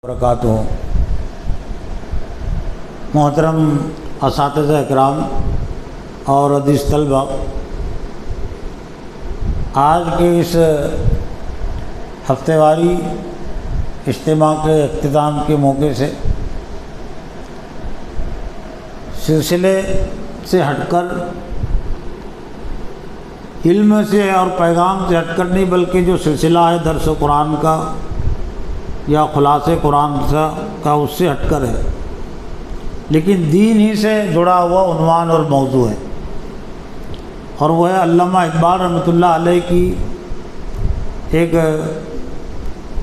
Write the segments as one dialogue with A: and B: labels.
A: وبرکاتہ۔ محترم اساتذہ اکرام اور عزیز طلبہ، آج کے اس ہفتہ واری اجتماع کے اختتام کے موقع سے سلسلے سے ہٹ کر، علم سے اور پیغام سے ہٹ کر نہیں، بلکہ جو سلسلہ ہے درس قرآن کا یا خلاصے قرآن کا اس سے ہٹ کر ہے، لیکن دین ہی سے جڑا ہوا عنوان اور موضوع ہے، اور وہ ہے علامہ اقبال رحمۃ اللہ علیہ کی ایک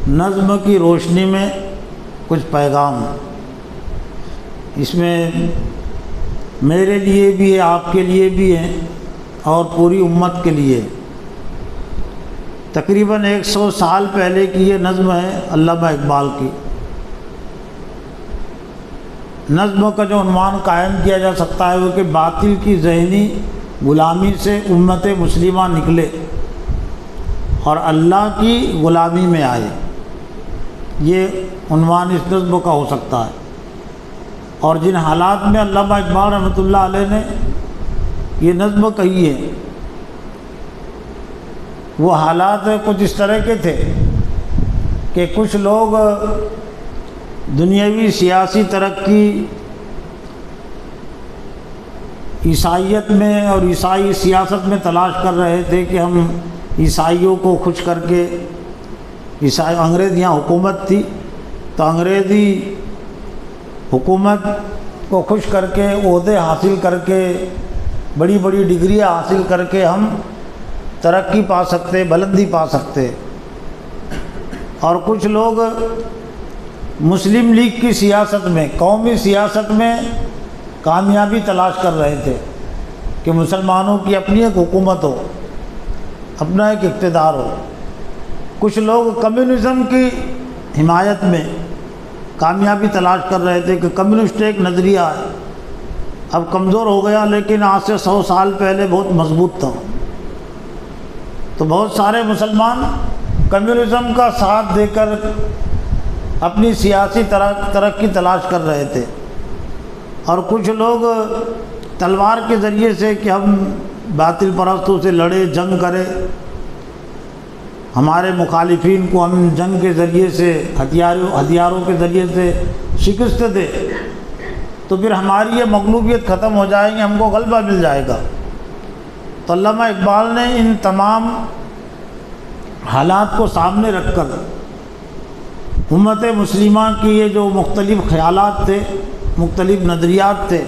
A: نظم کی روشنی میں کچھ پیغام۔ اس میں میرے لیے بھی ہے، آپ کے لیے بھی ہے، اور پوری امت کے لیے۔ تقریباً 100 سال پہلے کی یہ نظم ہے علامہ اقبال کی۔ نظم کا جو عنوان قائم کیا جا سکتا ہے وہ کہ باطل کی ذہنی غلامی سے امت مسلمہ نکلے اور اللہ کی غلامی میں آئے، یہ عنوان اس نظم کا ہو سکتا ہے۔ اور جن حالات میں علامہ اقبال رحمۃ اللہ علیہ نے یہ نظم کہی ہے، وہ حالات کچھ اس طرح کے تھے کہ کچھ لوگ دنیاوی سیاسی ترقی عیسائیت میں اور عیسائی سیاست میں تلاش کر رہے تھے کہ ہم عیسائیوں کو خوش کر کے، انگریز یہاں حکومت تھی تو انگریزی حکومت کو خوش کر کے، عہدے حاصل کر کے، بڑی بڑی ڈگریاں حاصل کر کے ہم ترقی پا سکتے، بلندی پا سکتے۔ اور کچھ لوگ مسلم لیگ کی سیاست میں، قومی سیاست میں کامیابی تلاش کر رہے تھے کہ مسلمانوں کی اپنی ایک حکومت ہو، اپنا ایک اقتدار ہو۔ کچھ لوگ کمیونزم کی حمایت میں کامیابی تلاش کر رہے تھے کہ کمیونسٹ ایک نظریہ ہے، اب کمزور ہو گیا لیکن آج سے 100 سال پہلے بہت مضبوط تھا۔ تو بہت سارے مسلمان کمیونزم کا ساتھ دے کر اپنی سیاسی ترقی تلاش کر رہے تھے، اور کچھ لوگ تلوار کے ذریعے سے کہ ہم باطل پرستوں سے لڑے، جنگ کرے، ہمارے مخالفین کو ہم جنگ کے ذریعے سے، ہتھیاروں کے ذریعے سے شکست دے تو پھر ہماری یہ مغلوبیت ختم ہو جائے گی، ہم کو غلبہ مل جائے گا۔ تو علامہ اقبال نے ان تمام حالات کو سامنے رکھ کر امت مسلمہ کی یہ جو مختلف خیالات تھے، مختلف نظریات تھے،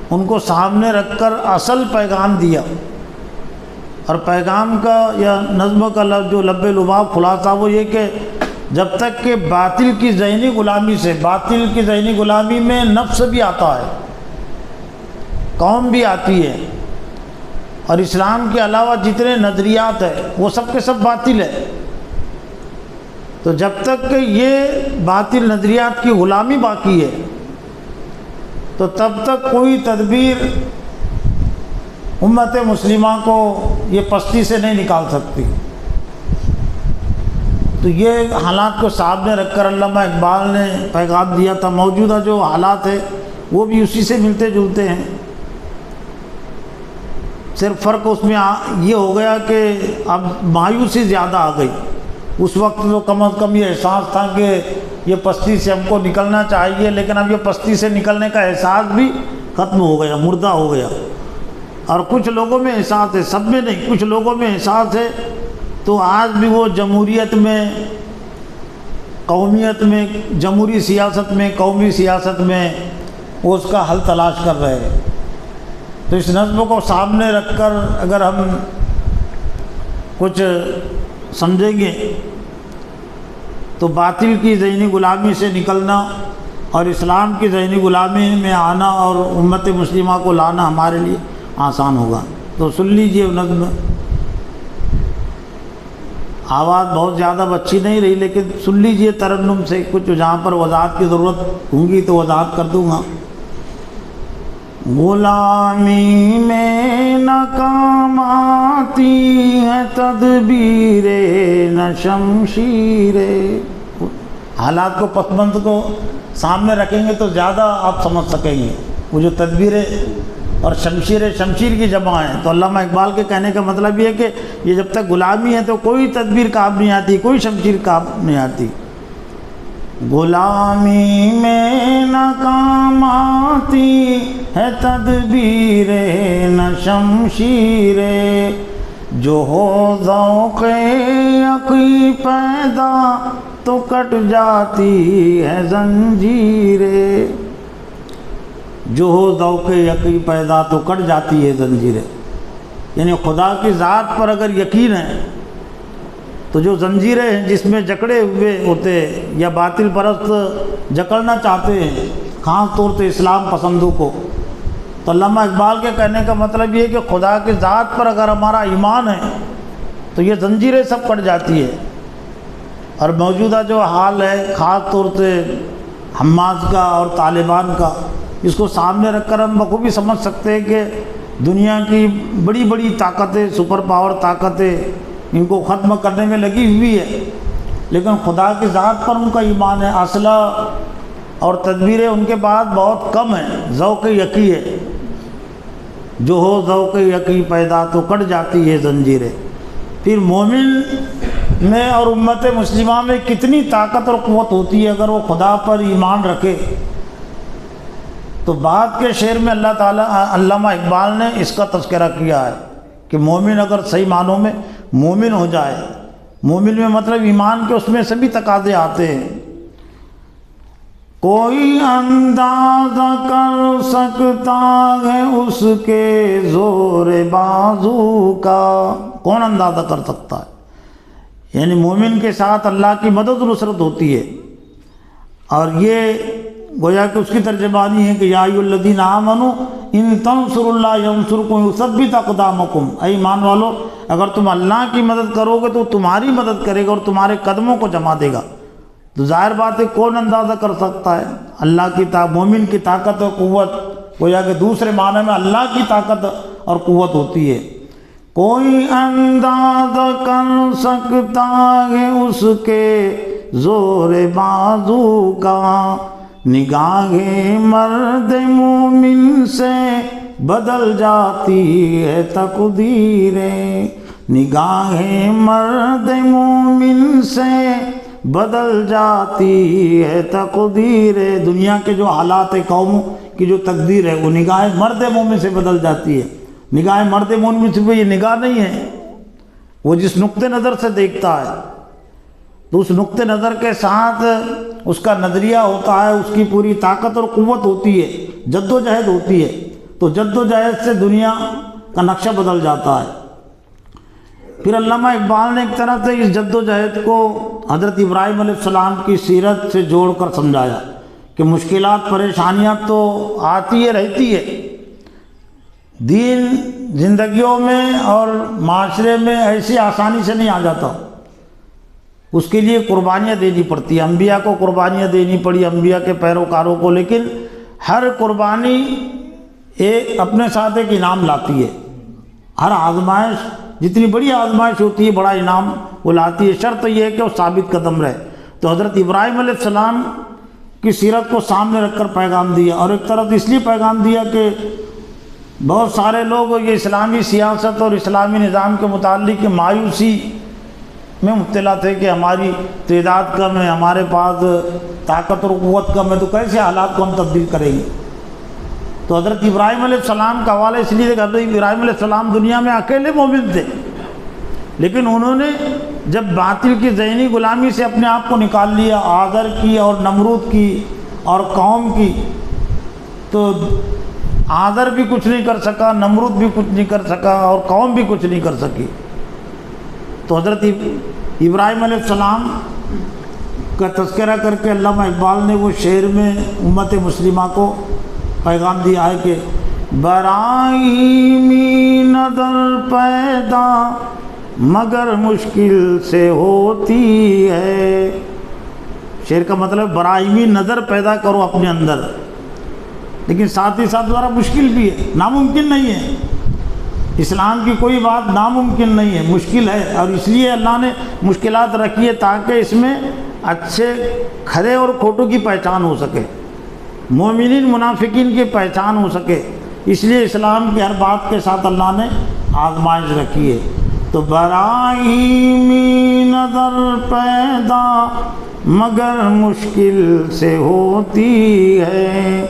A: ان کو سامنے رکھ کر اصل پیغام دیا۔ اور پیغام کا یا نظم کا جو لب لباب خلاصہ وہ یہ کہ جب تک کہ باطل کی ذہنی غلامی سے، باطل کی ذہنی غلامی میں نفس بھی آتا ہے، قوم بھی آتی ہے، اور اسلام کے علاوہ جتنے نظریات ہیں وہ سب کے سب باطل ہے، تو جب تک کہ یہ باطل نظریات کی غلامی باقی ہے تو تب تک کوئی تدبیر امت مسلمہ کو یہ پستی سے نہیں نکال سکتی۔ تو یہ حالات کو سامنے رکھ کر علامہ اقبال نے پیغام دیا تھا۔ موجودہ جو حالات ہیں وہ بھی اسی سے ملتے جلتے ہیں، صرف فرق اس میں یہ ہو گیا کہ اب مایوسی زیادہ آ گئی۔ اس وقت تو کم از کم یہ احساس تھا کہ یہ پستی سے ہم کو نکلنا چاہیے، لیکن اب یہ پستی سے نکلنے کا احساس بھی ختم ہو گیا، مردہ ہو گیا۔ اور کچھ لوگوں میں احساس ہے، سب میں نہیں، کچھ لوگوں میں احساس ہے، تو آج بھی وہ جمہوریت میں، قومیت میں، جمہوری سیاست میں، قومی سیاست میں وہ اس کا حل تلاش کر رہے ہیں۔ تو اس نظم کو سامنے رکھ کر اگر ہم کچھ سمجھیں گے تو باطل کی ذہنی غلامی سے نکلنا اور اسلام کی ذہنی غلامی میں آنا اور امت مسلمہ کو لانا ہمارے لیے آسان ہوگا۔ تو سن لیجئے نظم، آواز بہت زیادہ اچھی نہیں رہی لیکن سن لیجئے ترنم سے، کچھ جہاں پر وضاحت کی ضرورت ہوگی تو وضاحت کر دوں گا۔ غلامی میں ناکام آتی ہے تدبیریں نہ شمشیریں، حالات کو پس منظر کو سامنے رکھیں گے تو زیادہ آپ سمجھ سکیں گے۔ وہ جو تدبیریں اور شمشیر کی جمع ہیں، تو علامہ اقبال کے کہنے کا مطلب یہ ہے کہ یہ جب تک غلامی ہے تو کوئی تدبیر کام نہیں آتی، کوئی شمشیر کام نہیں آتی۔ غلامی میں نہ کام آتی ہے تدبیر نہ شمشیر، جو ہو ذوق یقین پیدا تو کٹ جاتی ہے زنجیریں، جو ہو ذوق یقین پیدا تو کٹ جاتی ہے زنجیریں، یعنی خدا کی ذات پر اگر یقین ہے تو جو زنجیریں ہیں جس میں جکڑے ہوئے ہوتے یا باطل پرست جکڑنا چاہتے ہیں، خاص طور سے اسلام پسندوں کو، تو علامہ اقبال کے کہنے کا مطلب یہ ہے کہ خدا کی ذات پر اگر ہمارا ایمان ہے تو یہ زنجیریں سب کٹ جاتی ہے۔ اور موجودہ جو حال ہے خاص طور سے حماس کا اور طالبان کا، اس کو سامنے رکھ کر ہم بخوبی سمجھ سکتے ہیں کہ دنیا کی بڑی بڑی طاقتیں، سپر پاور طاقتیں ان کو ختم کرنے میں لگی ہوئی ہے، لیکن خدا کی ذات پر ان کا ایمان ہے، اسلحہ اور تدبیریں ان کے بعد بہت کم ہیں، ذوق یقین ہے، جو ہو ذوق یقین پیدا تو کٹ جاتی ہے زنجیریں۔ پھر مومن میں اور امت مسلمہ میں کتنی طاقت اور قوت ہوتی ہے اگر وہ خدا پر ایمان رکھے، تو بعد کے شعر میں اللہ تعالیٰ علامہ اقبال نے اس کا تذکرہ کیا ہے کہ مومن اگر صحیح معنوں میں مومن ہو جائے، مومن میں مطلب ایمان کے اس میں سبھی تقاضے آتے ہیں، کوئی اندازہ کر سکتا ہے اس کے زور بازو کا، کون اندازہ کر سکتا ہے؟ یعنی مومن کے ساتھ اللہ کی مدد و نصرت ہوتی ہے، اور یہ گویا کہ اس کی ترجمانی ہے کہ یا ایھا الذین آمنوا ان تنصروا اللہ ینصرکم ویثبت اقدامکم، اے ایمان والو اگر تم اللہ کی مدد کرو گے تو تمہاری مدد کرے گا اور تمہارے قدموں کو جما دے گا۔ تو ظاہر بات ہے کون اندازہ کر سکتا ہے اللہ کی مومن کی طاقت اور قوت، گویا کہ دوسرے معنی میں اللہ کی طاقت اور قوت ہوتی ہے۔ کوئی اندازہ کر سکتا ہے اس کے زور بازو کا، نگاہ مرد مومن سے بدل جاتی ہے تقدیریں، نگاہ مرد مومن سے بدل جاتی ہے تقدیریں، دنیا کے جو حالات قوم کی جو تقدیر ہے وہ نگاہ مرد مومن سے بدل جاتی ہے۔ نگاہ مرد مومن سے یہ نگاہ نہیں ہے، وہ جس نقطۂ نظر سے دیکھتا ہے تو اس نقطۂ نظر کے ساتھ اس کا نظریہ ہوتا ہے، اس کی پوری طاقت اور قوت ہوتی ہے، جد و جہد ہوتی ہے، تو جد و جہد سے دنیا کا نقشہ بدل جاتا ہے۔ پھر علامہ اقبال نے ایک طرح سے اس جد و جہد کو حضرت ابراہیم علیہ السلام کی سیرت سے جوڑ کر سمجھایا کہ مشکلات پریشانیاں تو آتی ہے رہتی ہے، دین زندگیوں میں اور معاشرے میں ایسی آسانی سے نہیں آ جاتا، اس کے لیے قربانیاں دینی پڑتی ہیں، انبیاء کو قربانیاں دینی پڑی، انبیاء کے پیروکاروں کو، لیکن ہر قربانی ایک اپنے ساتھ ایک انعام لاتی ہے، ہر آزمائش جتنی بڑی آزمائش ہوتی ہے بڑا انعام وہ لاتی ہے، شرط یہ ہے کہ وہ ثابت قدم رہے۔ تو حضرت ابراہیم علیہ السلام کی سیرت کو سامنے رکھ کر پیغام دیا، اور ایک طرف اس لیے پیغام دیا کہ بہت سارے لوگ یہ اسلامی سیاست اور اسلامی نظام کے متعلق مایوسی میں مبتلا تھے کہ ہماری تعداد کم ہے، ہمارے پاس طاقت اور قوت کم ہے، تو کیسے حالات کو ہم تبدیل کریں گے۔ تو حضرت ابراہیم علیہ السلام کا حوالہ اس لیے کہ حضرت ابراہیم علیہ السلام دنیا میں اکیلے مومن تھے، لیکن انہوں نے جب باطل کی ذہنی غلامی سے اپنے آپ کو نکال لیا، آذر کی اور نمرود کی اور قوم کی، تو آذر بھی کچھ نہیں کر سکا، نمرود بھی کچھ نہیں کر سکا اور قوم بھی کچھ نہیں کر سکی۔ تو حضرت ابراہیم علیہ السلام کا تذکرہ کر کے علامہ اقبال نے وہ شعر میں امت مسلمہ کو پیغام دیا ہے کہ برائیمی نظر پیدا مگر مشکل سے ہوتی ہے، شعر کا مطلب برائیمی نظر پیدا کرو اپنے اندر، لیکن ساتھ ہی ساتھ ذرا مشکل بھی ہے، ناممکن نہیں ہے، اسلام کی کوئی بات ناممکن نہیں ہے، مشکل ہے، اور اس لیے اللہ نے مشکلات رکھی ہے تاکہ اس میں اچھے کھرے اور کھوٹوں کی پہچان ہو سکے، مومنین منافقین کی پہچان ہو سکے، اس لیے اسلام کی ہر بات کے ساتھ اللہ نے آزمائش رکھی ہے۔ تو براہیمی نظر پیدا مگر مشکل سے ہوتی ہے،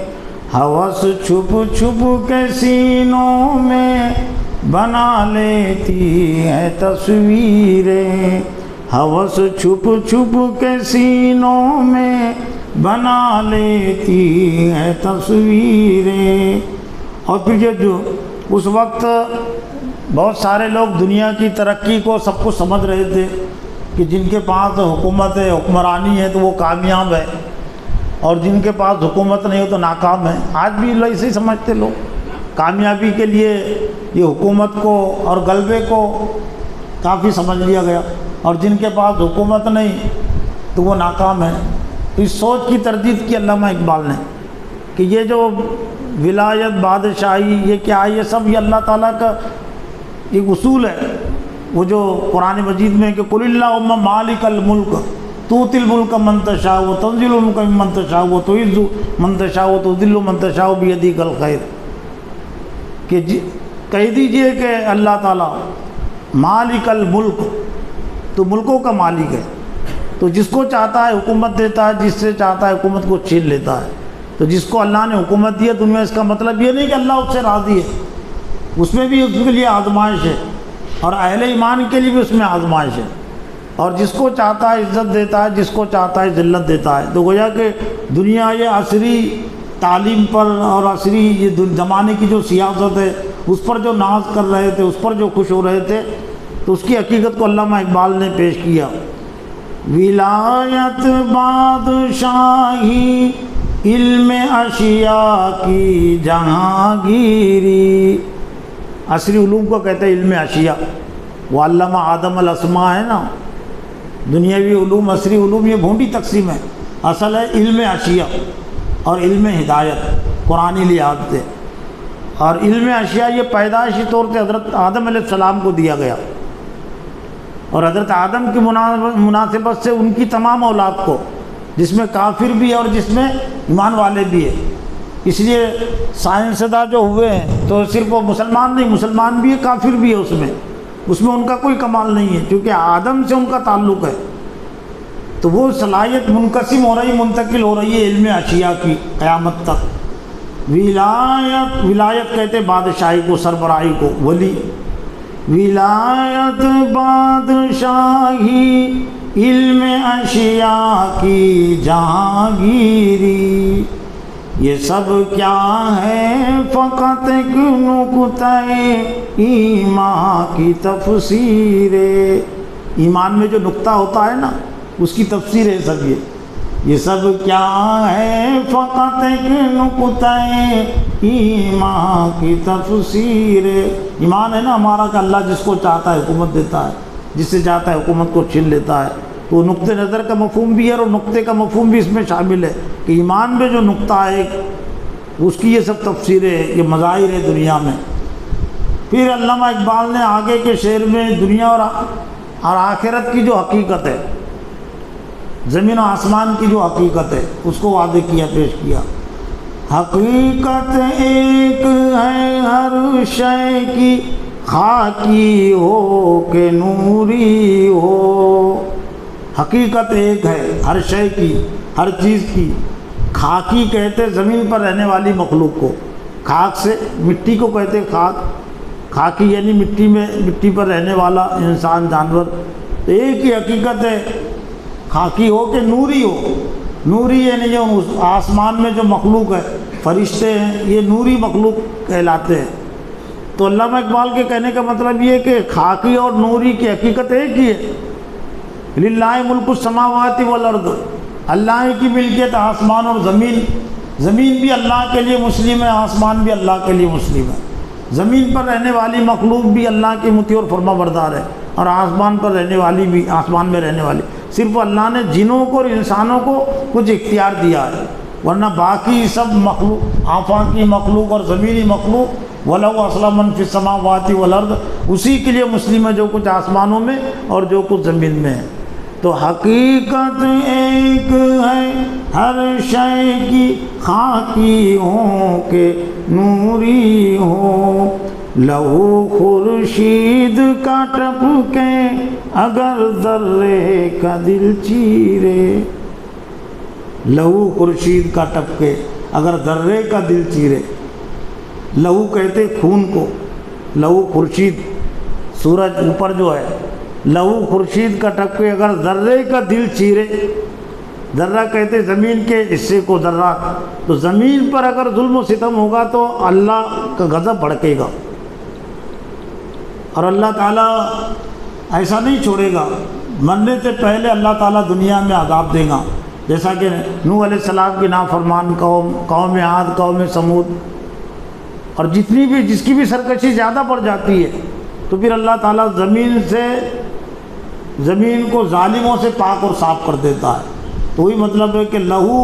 A: ہوس چھپ چھپ کے سینوں میں بنا لیتی ہے تصویریں، ہوس چھپ چھپ کے سینوں میں بنا لیتی ہے تصویریں۔ اور پھر یہ جو اس وقت بہت سارے لوگ دنیا کی ترقی کو سب کچھ سمجھ رہے تھے کہ جن کے پاس حکومت ہے، حکمرانی ہے تو وہ کامیاب ہے، اور جن کے پاس حکومت نہیں ہو تو ناکام ہے۔ آج بھی ایسے ہی سمجھتے لوگ، کامیابی کے لیے یہ حکومت کو اور غلبے کو کافی سمجھ لیا گیا، اور جن کے پاس حکومت نہیں تو وہ ناکام ہے۔ تو اس سوچ کی تردید کی علامہ اقبال نے کہ یہ جو ولایت، بادشاہی، یہ کیا ہے، یہ سب یہ اللہ تعالیٰ کا ایک اصول ہے، وہ جو قرآن مجید میں کہ قل اللہم مالک الملک تؤتی الملک من تشاء وتنزل الملک ممن تشاء وتعز من تشاء وتذل من تشاء بیدک الخیر، کہ کہہ دیجئے کہ اللہ تعالیٰ مالک الملک، تو ملکوں کا مالک ہے، تو جس کو چاہتا ہے حکومت دیتا ہے، جس سے چاہتا ہے حکومت کو چھین لیتا ہے۔ تو جس کو اللہ نے حکومت دی ہے دنیا، اس کا مطلب یہ نہیں کہ اللہ اس سے راضی ہے، اس میں بھی اس کے لیے آزمائش ہے، اور اہل ایمان کے لیے بھی اس میں آزمائش ہے، اور جس کو چاہتا ہے عزت دیتا ہے، جس کو چاہتا ہے ذلت دیتا ہے۔ تو گویا کہ دنیا یہ عصری تعلیم پر اور عصری یہ زمانے کی جو سیاست ہے اس پر جو ناز کر رہے تھے، اس پر جو خوش ہو رہے تھے، تو اس کی حقیقت کو علامہ اقبال نے پیش کیا۔ ولایت بادشاہی علم اشیاء کی جہانگیری، عصری علوم کو کہتے ہیں علم اشیاء، وہ علامہ آدم الاسماء ہے نا، دنیاوی علوم، عصری علوم، یہ بھونڈی تقسیم ہے، اصل ہے علم اشیاء اور علم ہدایت قرآنی لحاظ سے۔ اور علم اشیاء یہ پیدائشی طور سے حضرت آدم علیہ السلام کو دیا گیا، اور حضرت آدم کی مناسبت سے ان کی تمام اولاد کو، جس میں کافر بھی ہے اور جس میں ایمان والے بھی ہیں۔ اس لیے سائنسداں جو ہوئے ہیں تو صرف وہ مسلمان نہیں، مسلمان بھی ہے، کافر بھی ہے، اس میں ان کا کوئی کمال نہیں ہے، کیونکہ آدم سے ان کا تعلق ہے۔ تو وہ صلاحیت منقسم ہو رہی، منتقل ہو رہی ہے علم اشیاء کی قیامت تک۔ ولایت کہتے بادشاہی کو، سربراہی کو، ولی۔ ولایت بادشاہی علم اشیاء کی جہانگیری، یہ سب کیا ہے فقط ایک نقطہ ایمان کی تفسیر، ایمان میں جو نقطہ ہوتا ہے نا اس کی تفسیر ہے سب یہ سب کیا ہے فقط ایک نقطہ ایمان کی تفسیر۔ ایمان ہے نا ہمارا کہ اللہ جس کو چاہتا ہے حکومت دیتا ہے، جس سے چاہتا ہے حکومت کو چھین لیتا ہے، تو نقطۂ نظر کا مفہوم بھی ہے اور نقطے کا مفہوم بھی اس میں شامل ہے کہ ایمان میں جو نقطہ ہے اس کی یہ سب تفسیریں، یہ مظاہر ہے دنیا میں۔ پھر علامہ اقبال نے آگے کے شعر میں دنیا اور آخرت کی جو حقیقت ہے، زمین و آسمان کی جو حقیقت ہے اس کو واضح کیا، پیش کیا۔ حقیقت ایک ہے ہر شے کی، خاکی ہو کہ نوری ہو۔ حقیقت ایک ہے ہر شے کی، ہر چیز کی۔ خاکی کہتے زمین پر رہنے والی مخلوق کو، خاک سے مٹی کو کہتے خاک، خاکی یعنی مٹی پر رہنے والا انسان، جانور۔ تو ایک ہی حقیقت ہے، خاکی ہو کہ نوری ہو۔ نوری یعنی جو آسمان میں جو مخلوق ہے، فرشتے ہیں، یہ نوری مخلوق کہلاتے ہیں۔ تو علامہ اقبال کے کہنے کا مطلب یہ کہ خاکی اور نوری کی حقیقت ایک ہی ہے۔ للہ ملک السماوات والارض، اللہ کی ملکیت آسمان اور زمین۔ زمین بھی اللہ کے لیے مسلم ہے، آسمان بھی اللہ کے لیے مسلم ہے۔ زمین پر رہنے والی مخلوق بھی اللہ کی مطیع اور فرما بردار ہے، اور آسمان پر رہنے والی بھی، آسمان میں رہنے والی۔ صرف اللہ نے جنوں کو اور انسانوں کو کچھ اختیار دیا ہے، ورنہ باقی سب مخلوق، آفاقی مخلوق اور زمینی مخلوق، وَلَوْ أَسْلَمَ مَنْ فِي السَّمَاوَاتِ وَالْأَرْضِ، اسی کے لیے مسلم ہے جو کچھ آسمانوں میں اور جو کچھ زمین میں ہے۔ تو حقیقت ایک ہے ہر شے کی، خاکی ہو کہ نوری ہو، لہو خورشید کا ٹپکے اگر ذرے کا دل چیرے، لہو خورشید کا ٹپکے اگر ذرے کا دل چیرے۔ لہو کہتے خون کو، لہو خورشید سورج اوپر جو ہے، لہو خورشید کا ٹپکے اگر ذرے کا دل چیرے، ذرہ کہتے زمین کے حصے کو ذرہ، تو زمین پر اگر ظلم و ستم ہوگا تو اللہ کا غضب بھڑکے گا، اور اللہ تعالیٰ ایسا نہیں چھوڑے گا، مرنے سے پہلے اللہ تعالیٰ دنیا میں عذاب دے گا، جیسا کہ نوح علیہ السلام کی نافرمان قوم، قوم عاد، قوم سمود، اور جس کی بھی سرکشی زیادہ بڑھ جاتی ہے تو پھر اللہ تعالیٰ زمین کو ظالموں سے پاک اور صاف کر دیتا ہے۔ تو وہی مطلب ہے کہ لہو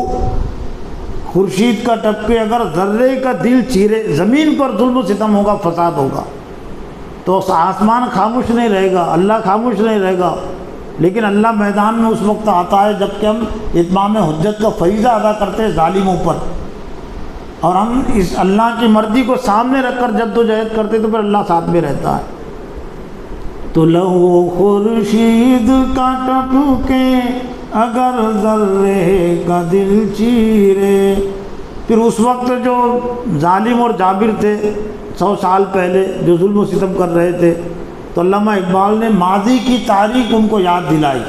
A: خورشید کا ٹپکے اگر ذرے کا دل چیرے، زمین پر ظلم و ستم ہوگا، فساد ہوگا، تو آسمان خاموش نہیں رہے گا، اللہ خاموش نہیں رہے گا، لیکن اللہ میدان میں اس وقت آتا ہے جب کہ ہم اتمام حجت کا فریضہ ادا کرتے ہیں ظالموں پر، اور ہم اس اللہ کی مرضی کو سامنے رکھ کر جد و جہد کرتے تو پھر اللہ ساتھ میں رہتا ہے۔ تو لہو خورشید کا ٹپکے اگر ذرے کا دل چیرے، پھر اس وقت جو ظالم اور جابر تھے 100 سال پہلے جو ظلم و ستم کر رہے تھے، تو علامہ اقبال نے ماضی کی تاریخ ان کو یاد دلائی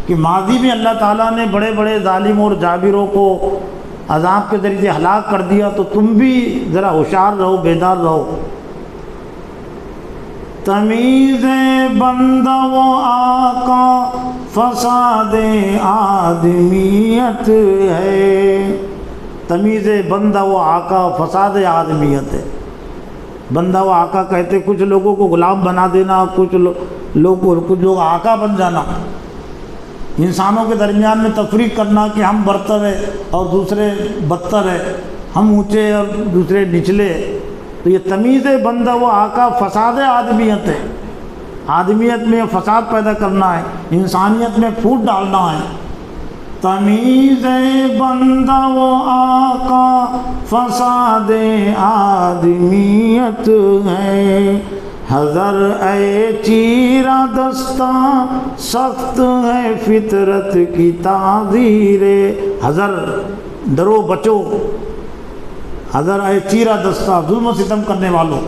A: کہ ماضی میں اللہ تعالیٰ نے بڑے بڑے ظالموں اور جابروں کو عذاب کے ذریعے ہلاک کر دیا، تو تم بھی ذرا ہوشیار رہو، بیدار رہو۔ تمیز بندہ و آقا فساد آدمیت ہے، تمیز بندہ و آقا فساد آدمیت ہے۔ بندہ و آقا کہتے کچھ لوگوں کو غلام بنا دینا، کچھ لوگ آقا بن جانا، انسانوں کے درمیان میں تفریق کرنا کہ ہم برتر ہیں اور دوسرے بدتر ہیں، ہم اونچے اور دوسرے نچلے، تو یہ تمیز بندہ و آقا فساد آدمیت ہے۔ آدمیت میں فساد پیدا کرنا ہے، انسانیت میں پھوٹ ڈالنا ہے۔ تمیز بندہ و آقا فساد آدمیت ہے، حذر اے چیرہ دستہ سخت ہے فطرت کی تعذیر، حذر ڈرو بچو، حذر اے چیرہ دستہ ظلم و ستم کرنے والوں،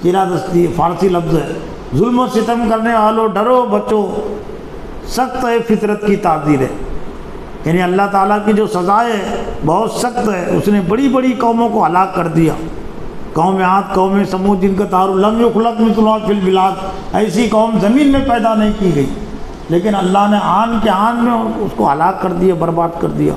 A: چیرہ دستی فارسی لفظ ہے، ظلم و ستم کرنے والوں ڈرو بچو، سخت ہے فطرت کی تعذیر ہے، یعنی اللہ تعالیٰ کی جو سزا ہے بہت سخت ہے، اس نے بڑی بڑی قوموں کو ہلاک کر دیا، قوم عاد، قوم سمود، جن کا تعارف لم یخلق مثلھا فی البلاد، ایسی قوم زمین میں پیدا نہیں کی گئی، لیکن اللہ نے آن کے آن میں اس کو ہلاک کر دیا، برباد کر دیا۔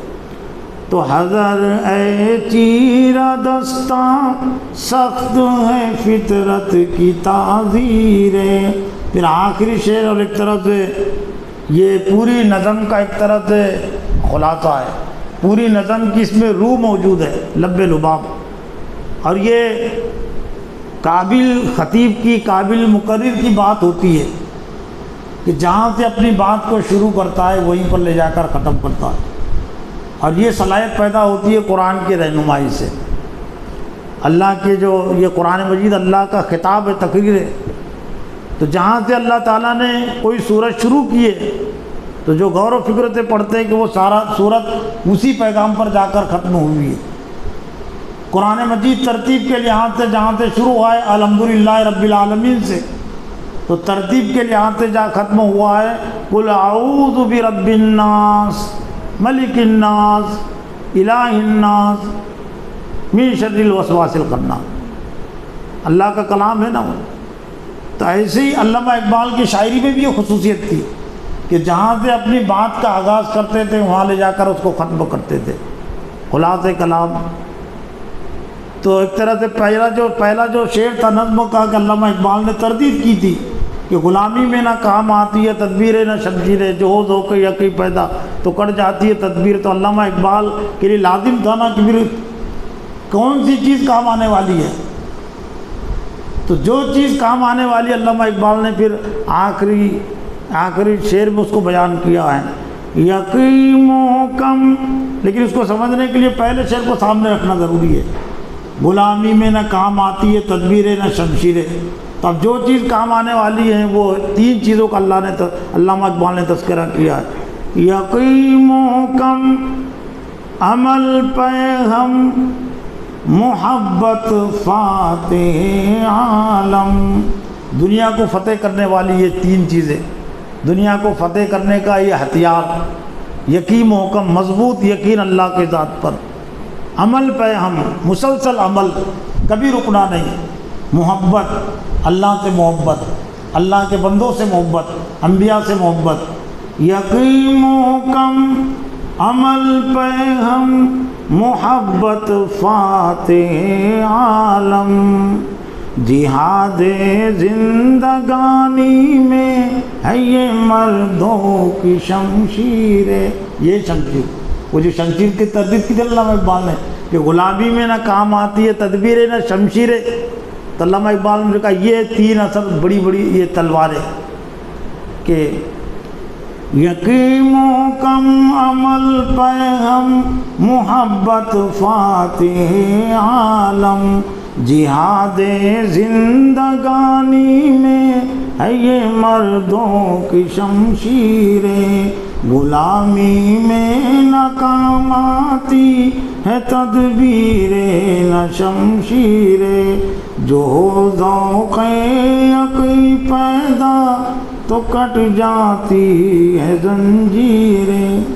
A: تو حذر اے چیرہ دستہ سخت ہے فطرت کی تعذیر، پھر آخری شعر اور ایک طرف سے یہ پوری نظم کا ایک طرح سے خلاصہ ہے، پوری نظم کی اس میں روح موجود ہے، لب لباب، اور یہ قابل خطیب کی، قابل مقرر کی بات ہوتی ہے کہ جہاں سے اپنی بات کو شروع کرتا ہے وہیں پر لے جا کر ختم کرتا ہے، اور یہ صلاحیت پیدا ہوتی ہے قرآن کی رہنمائی سے۔ اللہ کے جو یہ قرآن مجید اللہ کا خطاب ہے، تقریر ہے، تو جہاں سے اللہ تعالیٰ نے کوئی سورت شروع کی ہے تو جو غور و فکر سے پڑھتے ہیں کہ وہ سارا سورت اسی پیغام پر جا کر ختم ہوئی ہے۔ قرآن مجید ترتیب کے لحاظ سے جہاں سے شروع ہوا ہے الحمدللہ رب العالمین سے، تو ترتیب کے لحاظ سے جہاں ختم ہوا ہے قل اعوذ برب الناس ملک الناس الہ الناس من شر الوسواس الخناس، اللہ کا کلام ہے نا وہ۔ تو ایسے ہی علامہ اقبال کی شاعری میں بھی یہ خصوصیت تھی کہ جہاں سے اپنی بات کا آغاز کرتے تھے وہاں لے جا کر اس کو ختم کرتے تھے، خلاصہ کلام۔ تو ایک طرح سے پہلا جو شعر تھا نظم کا کہ علامہ اقبال نے تردید کی تھی کہ غلامی میں نہ کام آتی ہے تدبیر نہ شمشیر، جو ہو کے یقین پیدا تو کٹ جاتی ہے تدبیر۔ تو علامہ اقبال کے لیے لازم تھا نا کہ پھر کون سی چیز کام آنے والی ہے، تو جو چیز کام آنے والی علامہ اقبال نے پھر آخری آخری شعر میں اس کو بیان کیا ہے، یقین محکم، لیکن اس کو سمجھنے کے لیے پہلے شعر کو سامنے رکھنا ضروری ہے۔ غلامی میں نہ کام آتی ہے تدبیریں نہ شمشیریں، تو اب جو چیز کام آنے والی ہیں وہ تین چیزوں کا علامہ اقبال نے تذکرہ کیا ہے، یقین محکم، عمل پہ ہم، محبت فاتح عالم۔ دنیا کو فتح کرنے والی یہ تین چیزیں، دنیا کو فتح کرنے کا یہ ہتھیار، یقین محکم، مضبوط یقین اللہ کے ذات پر، عمل پہ ہم، مسلسل عمل، کبھی رکنا نہیں، محبت، اللہ سے محبت، اللہ کے بندوں سے محبت، انبیاء سے محبت، یقین محکم، عمل پہ ہم، محبت فاتح عالم۔ جہاد زندگانی میں ہے یہ مردوں کی شمشیر، یہ شمشیر، وہ جو شمشیر کی تردید کی علامہ اقبال نے کہ غلامی میں نہ کام آتی ہے تدبیریں نہ شمشیریں، تو علامہ اقبال نے کہا یہ تین اصل بڑی بڑی یہ تلواریں کہ یقین محکم، عمل پہ ہم، محبت فاتح عالم۔ جہاد زندگانی میں ہے یہ مردوں کی شمشیریں، غلامی میں نہ کام آتی ہے تدبیریں نہ شمشیریں، جو ہو ذوق یقین پیدا تو کٹ جاتی ہے زنجیریں۔